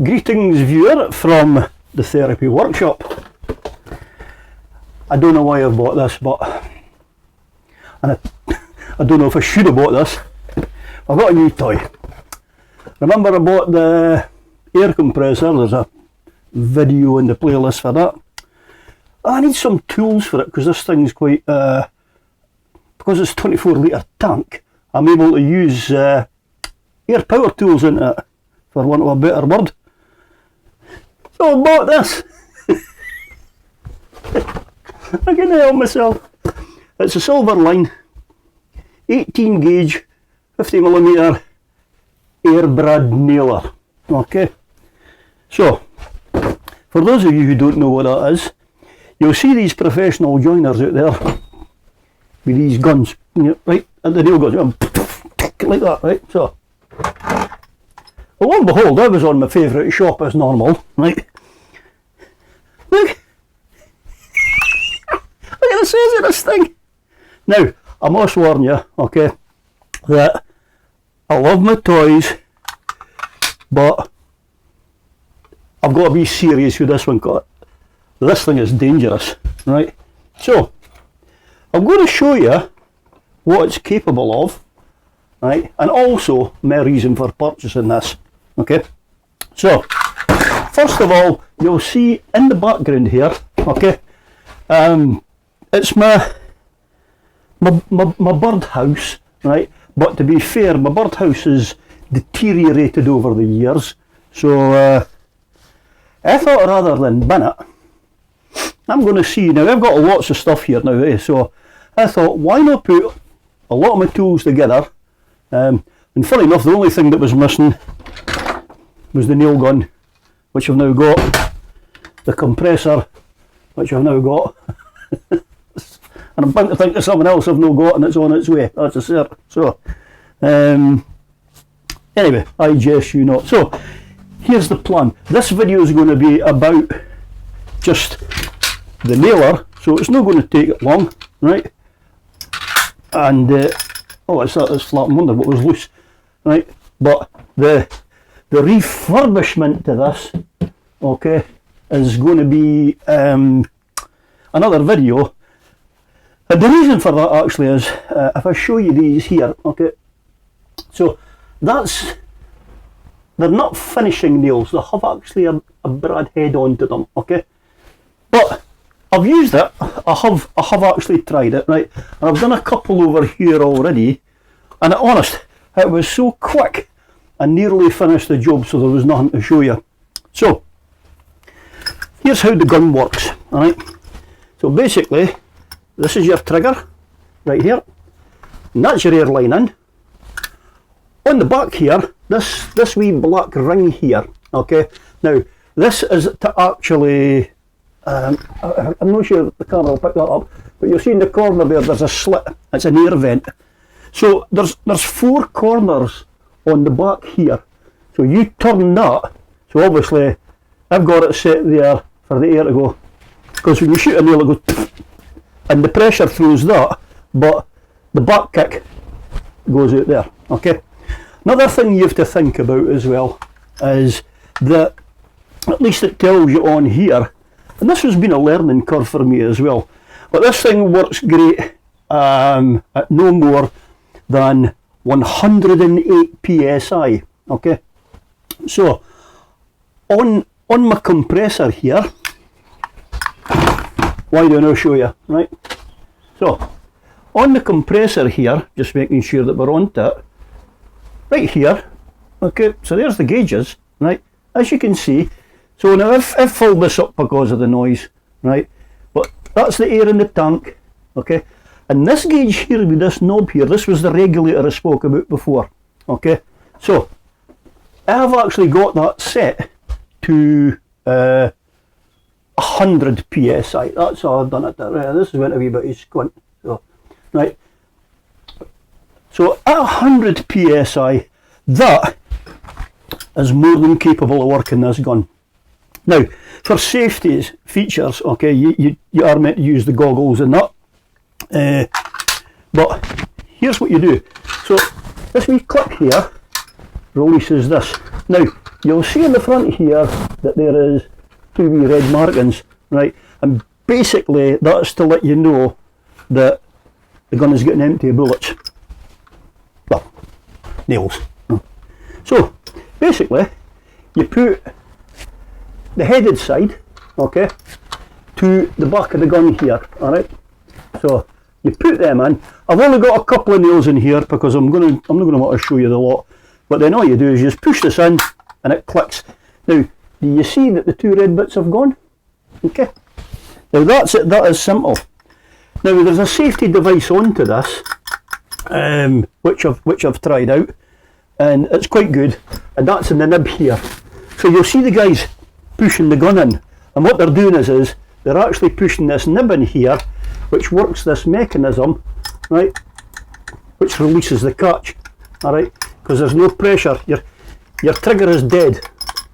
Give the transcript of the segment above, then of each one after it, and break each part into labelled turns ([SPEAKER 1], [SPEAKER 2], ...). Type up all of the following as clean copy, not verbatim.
[SPEAKER 1] Greetings viewer from the therapy workshop. I don't know why I've bought this, but I don't know if I should have bought this. I've got a new toy. Remember I bought the air compressor? There's a video in the playlist for that. I need some tools for it because this thing's quite, because it's 24 litre tank, I'm able to use air power tools in it, for want of a better word. So I bought this. I can't help myself. It's a silver line, 18 gauge, 50mm air brad nailer. Okay, so for those of you who don't know what that is, you'll see these professional joiners out there with these guns, right, and the nail guns, like that, right? So, well, lo and behold, I was on my favourite shop as normal, right? Look! Look at the size of this thing! Now, I must warn you, okay, that I love my toys, but I've got to be serious with this one, because this thing is dangerous, right? So, I'm going to show you what it's capable of, right, and also my reason for purchasing this, okay? So, first of all, you'll see in the background here, okay, it's my birdhouse, right? But to be fair, my birdhouse has deteriorated over the years, so I thought rather than bin it, I'm going to see, now I've got lots of stuff here now, so I thought, why not put a lot of my tools together, and funny enough, the only thing that was missing was the nail gun, which I've now got, the compressor, which I've now got, and I'm bound to think of something else I've now got and it's on its way, that's a cert. So, anyway, I jest you not. So, here's the plan. This video is going to be about just the nailer, so it's not going to take it long, right? And, oh, it's flat, I wonder what was loose, right? But the refurbishment to this, okay, is going to be another video. And the reason for that actually is, if I show you these here, okay, so they're not finishing nails, they have actually a brad head onto them, okay, but I've used it, I have actually tried it, right, and I've done a couple over here already, and honest, it was so quick, I nearly finished the job, so there was nothing to show you. So, here's how the gun works, alright, so basically, this is your trigger, right here, and that's your air line in. On the back here, this wee black ring here, okay, now this is to actually, I'm not sure if the camera will pick that up, but you'll see in the corner there's a slit, it's an air vent. So there's 4 corners on the back here, so you turn that, so obviously I've got it set there for the air to go, because when you shoot a nail it goes, and the pressure throws that, but the back kick goes out there, okay. Another thing you have to think about as well is that, at least it tells you on here, and this has been a learning curve for me as well, but this thing works great at no more than 108 psi, okay. So on my compressor here, why don't I show you, right? So on the compressor here, just making sure that we're on to it, right here, okay, so there's the gauges, right, as you can see. So now I've filled this up because of the noise, right, but that's the air in the tank, okay, and this gauge here with this knob here, this was the regulator I spoke about before, okay, so I have actually got that set to 100 psi, that's how I've done it there. Right, this is went a wee bit of squint, so, right, so at 100 psi, that is more than capable of working this gun. Now, for safety features, okay, you are meant to use the goggles and that, but here's what you do. So this wee clip here releases this. Now, you'll see in the front here that there is 2 wee red markings, right? And basically that's to let you know that the gun is getting empty of bullets. Well, nails. So basically you put the headed side, okay, to the back of the gun here, alright? So you put them in. I've only got a couple of nails in here because I'm not going to want to show you the lot. But then all you do is you just push this in and it clicks. Now, do you see that the 2 red bits have gone? Okay. Now that's it, that is simple. Now there's a safety device onto this, which I've tried out, and it's quite good, and that's in the nib here. So you'll see the guys pushing the gun in, and what they're doing is they're actually pushing this nib in here, which works this mechanism, right, which releases the catch, alright, because there's no pressure. Your trigger is dead,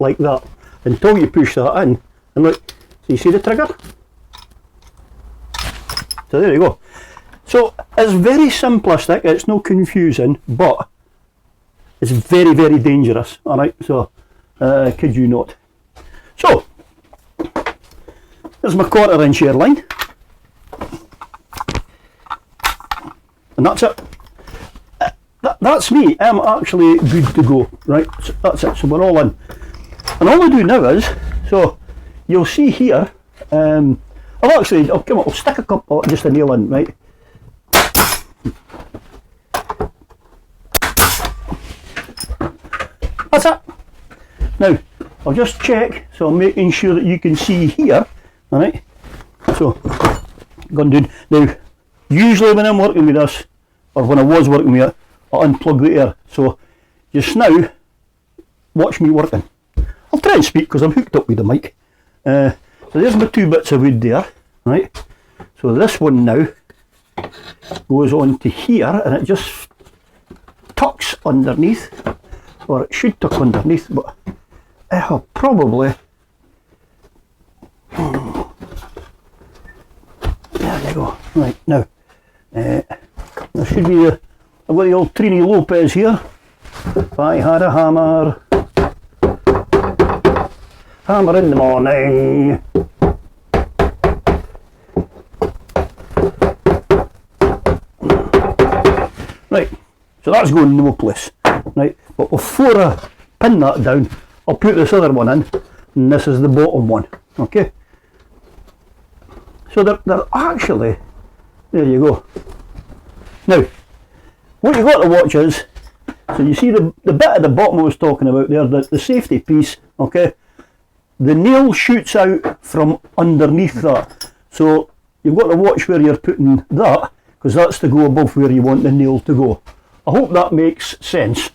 [SPEAKER 1] like that, until you push that in, and look, so you see the trigger? So there you go. So it's very simplistic, it's no confusing, but it's very, very dangerous, alright, so kid you not. So, there's my 1/4 inch airline, and that's it. That's me, I'm actually good to go, right, so that's it, so we're all in. And all I do now is, so you'll see here, I'll stick a couple, just a nail in, right. That's it. Now, I'll just check, so I'm making sure that you can see here, alright, so, gun down. Now, usually when I'm working with this, or when I was working with it, I unplug the air, so just now, watch me working. I'll try and speak because I'm hooked up with the mic. So there's my 2 bits of wood there, right, so this one now goes on to here, and it just tucks underneath, or it should tuck underneath, but I'll probably, there you go, right, now, there should be I've got the old Trini Lopez here. If I had a hammer, hammer in the morning. Right, so that's going no place, right, but before I pin that down, I'll put this other one in, and this is the bottom one, okay. So they're actually, there you go. Now, what you've got to watch is, so you see the bit at the bottom I was talking about there, the safety piece, okay, the nail shoots out from underneath that, so you've got to watch where you're putting that, because that's to go above where you want the nail to go. I hope that makes sense.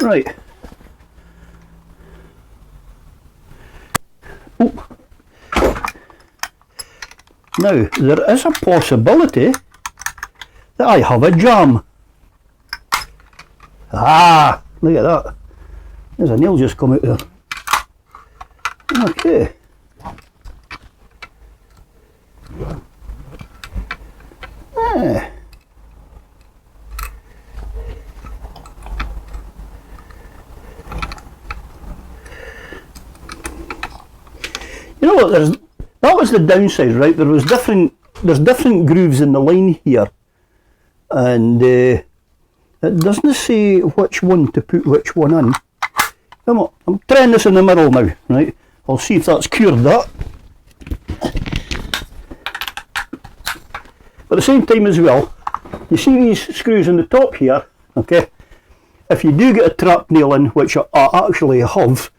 [SPEAKER 1] Right. Oh. Now, there is a possibility that I have a jam. Ah, look at that. There's a nail just come out there. Okay. Ah. You know what, that was the downside, right? There's different grooves in the line here, and it doesn't say which one to put which one in. I'm trying this in the middle now, right? I'll see if that's cured that. But at the same time as well, you see these screws on the top here, okay? If you do get a trap nail in, which I actually have,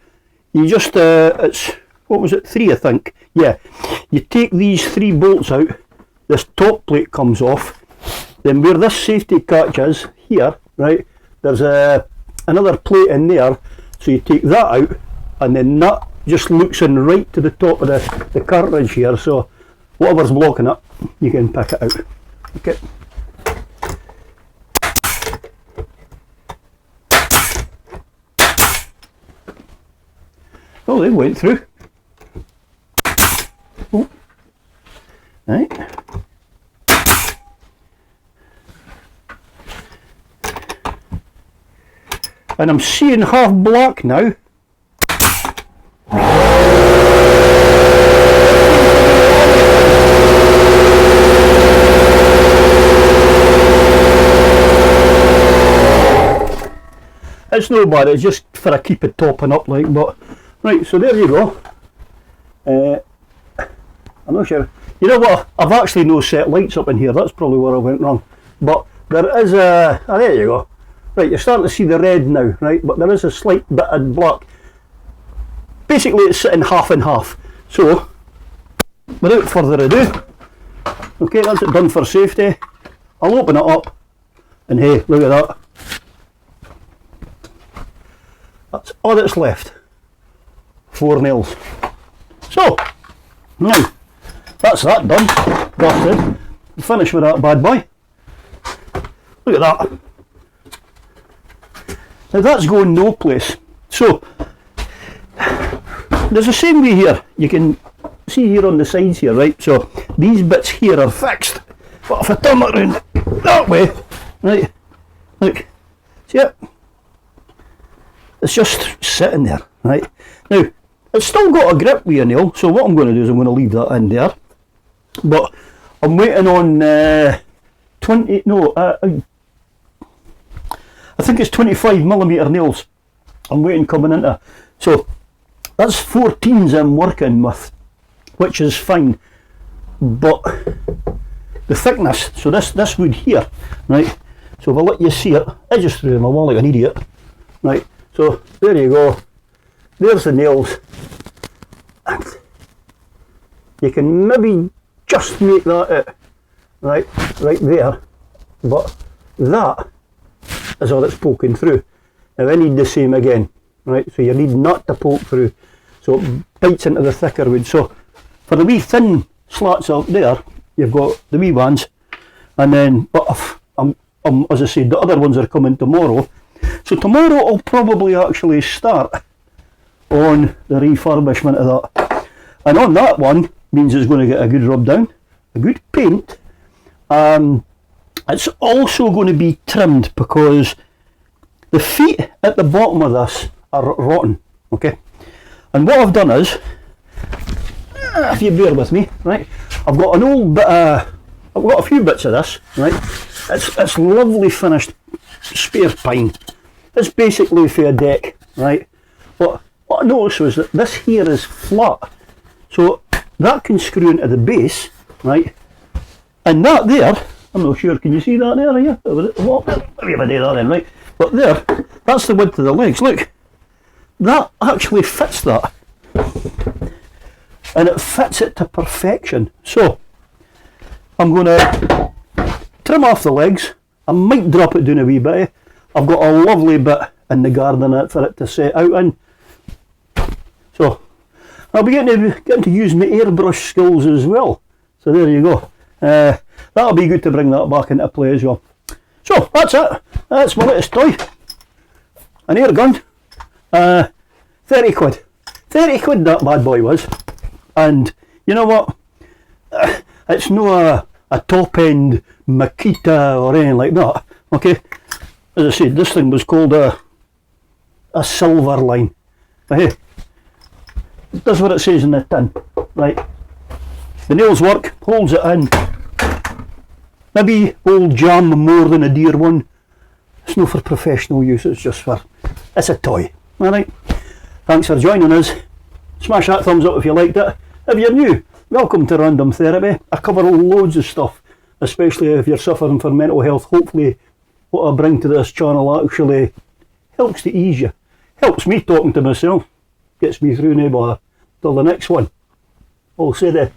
[SPEAKER 1] you just, it's, what was it, 3 I think, yeah, you take these 3 bolts out, this top plate comes off, then where this safety catch is, here, right, there's another plate in there, so you take that out, and then that just looks in right to the top of the cartridge here, so whatever's blocking it, you can pick it out. Okay. Oh, they went through. Oh. Right. And I'm seeing half black now. It's no bad, it's just for I keep it topping up like, but right, so there you go. I'm not sure. You know what? I've actually no set lights up in here. That's probably where I went wrong. But there is a. Oh, there you go. Right, you're starting to see the red now, right? But there is a slight bit of black. Basically, it's sitting half and half. So, without further ado, okay, that's it done for safety. I'll open it up, and hey, look at that. That's all that's left. 4 nails. So, now, that's that done. Dusted. Finish with that bad boy. Look at that. Now that's going no place. So, there's the same way here. You can see here on the sides here, right? So, these bits here are fixed. But if I turn it around that way, right, look, see it? It's just sitting there, right? Now, it's still got a grip with a nail, so what I'm going to do is I'm going to leave that in there. But I'm waiting on I think it's 25mm nails I'm waiting coming into. So, that's 14s I'm working with, which is fine. But the thickness, so this wood here, right? So if I let you see it, I just threw them along like an idiot, right? So there you go, there's the nails, and you can maybe just make that out, right there, but that is all that's poking through. Now I need the same again, right, so you need not to poke through, so it bites into the thicker wood. So for the wee thin slats out there, you've got the wee ones, and then, but as I said, the other ones are coming tomorrow. So tomorrow I'll probably actually start on the refurbishment of that. And on that one, means it's going to get a good rub down, a good paint. It's also going to be trimmed because the feet at the bottom of this are rotten, okay? And what I've done is, if you bear with me, right, I've got an old bit of, I've got a few bits of this, right? It's lovely finished spare pine. It's basically for a deck, right? But what I noticed was that this here is flat, so that can screw into the base, right? And that there, I'm not sure, can you see that there? Yeah, well, maybe if I do that then, right? But there, that's the width of the legs. Look, that actually fits that, and it fits it to perfection. So I'm going to trim off the legs. I might drop it down a wee bit. I've got a lovely bit in the garden for it to set out in. So I'll be getting to use my airbrush skills as well. So there you go. That'll be good to bring that back into play as well. So that's it. That's my latest toy. An air gun. 30 quid. 30 quid that bad boy was. And you know what? It's no a top end Makita or anything like that. Okay? As I said, this thing was called a silver line. But hey, it does what it says in the tin. Right. The nails work, holds it in. Maybe old jam more than a dear one. It's not for professional use, it's just for, it's a toy. Alright. Thanks for joining us. Smash that thumbs up if you liked it. If you're new, welcome to Random Therapy. I cover loads of stuff, especially if you're suffering from mental health. Hopefully what I bring to this channel actually helps to ease you. Helps me talking to myself. Gets me through, no bother. Till the next one. All said.